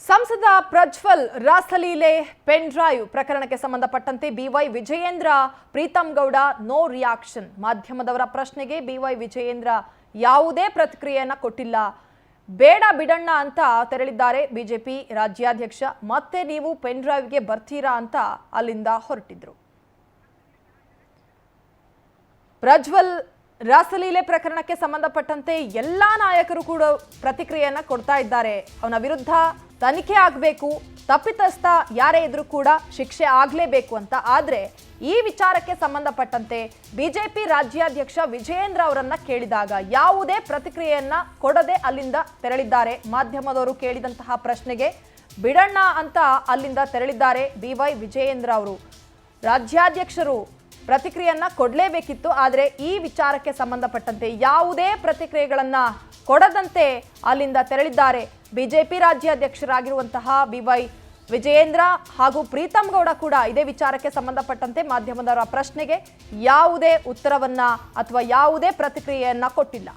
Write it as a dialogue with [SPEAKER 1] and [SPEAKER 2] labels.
[SPEAKER 1] ಸಂಸದ Prajwal ರಾಸಲೀಲೆ pen drive ಪ್ರಕರಣಕ್ಕೆ ಸಂಬಂಧಪಟ್ಟಂತೆ BY Vijayendra Preetam Gowda no reaction. ಮಾಧ್ಯಮದವರ ಪ್ರಶ್ನೆಗೆ ಬಿವೈ ವಿಜಯೇಂದ್ರ ಯಾವುದೇ ಪ್ರತಿಕ್ರಿಯೆಯನ್ನ ಕೊಟ್ಟಿಲ್ಲ. ಬೇಡ ಬಿಡಣ್ಣ ಅಂತ ತೆರಳಿದ್ದಾರೆ ಬಿಜೆಪಿ ರಾಜ್ಯಾಧ್ಯಕ್ಷ. ಮತ್ತೆ ನೀವು ಪೆನ್ ಡ್ರೈವ್ಗೆ ಬರ್ತೀರಾ ಅಂತ ಅಲ್ಲಿಂದ ಹೊರಟಿದ್ರು. ಪ್ರಜ್ವಲ್ ರಾಸಲೀಲೆ ಪ್ರಕರಣಕ್ಕೆ ಸಂಬಂಧಪಟ್ಟಂತೆ ಎಲ್ಲಾ ನಾಯಕರು ಕೂಡ ಪ್ರತಿಕ್ರಿಯೆಯನ್ನ ಕೊಡ್ತಾ ಇದ್ದಾರೆ. ಅವನ ವಿರುದ್ಧ ತನಿಖೆ ಆಗಬೇಕು, ತಪ್ಪಿತಸ್ಥ ಯಾರೇ ಇದ್ರೂ ಕೂಡ ಶಿಕ್ಷೆ ಆಗಲೇಬೇಕು ಅಂತ. ಆದ್ರೆ ಈ ವಿಚಾರಕ್ಕೆ ಸಂಬಂಧಪಟ್ಟಂತೆ ಬಿಜೆಪಿ ರಾಜ್ಯಾಧ್ಯಕ್ಷ ವಿಜಯೇಂದ್ರ ಅವರನ್ನ ಕೇಳಿದಾಗ ಯಾವುದೇ ಪ್ರತಿಕ್ರಿಯೆಯನ್ನ ಕೊಡದೆ ಅಲ್ಲಿಂದ ತೆರಳಿದ್ದಾರೆ. ಮಾಧ್ಯಮದವರು ಕೇಳಿದಂತಹ ಪ್ರಶ್ನೆಗೆ ಬಿಡಣ್ಣ ಅಂತ ಅಲ್ಲಿಂದ ತೆರಳಿದ್ದಾರೆ ಬಿವೈ ವಿಜಯೇಂದ್ರ ಅವರು. ರಾಜ್ಯಾಧ್ಯಕ್ಷರು ಪ್ರತಿಕ್ರಿಯೆಯನ್ನ ಕೊಡಲೇಬೇಕಿತ್ತು, ಆದರೆ ಈ ವಿಚಾರಕ್ಕೆ ಸಂಬಂಧಪಟ್ಟಂತೆ ಯಾವುದೇ ಪ್ರತಿಕ್ರಿಯೆಗಳನ್ನ ಕೊಡದಂತೆ ಅಲ್ಲಿಂದ ತೆರಳಿದ್ದಾರೆ. ಬಿಜೆಪಿ ರಾಜ್ಯಾಧ್ಯಕ್ಷರಾಗಿರುವಂತಹ ಬಿವೈ ವಿಜಯೇಂದ್ರ ಹಾಗೂ ಪ್ರೀತಮ್ ಗೌಡ ಕೂಡ ಇದೇ ವಿಚಾರಕ್ಕೆ ಸಂಬಂಧಪಟ್ಟಂತೆ ಮಾಧ್ಯಮದವರ ಪ್ರಶ್ನೆಗೆ ಯಾವುದೇ ಉತ್ತರವನ್ನ ಅಥವಾ ಯಾವುದೇ ಪ್ರತಿಕ್ರಿಯೆಯನ್ನ ಕೊಟ್ಟಿಲ್ಲ.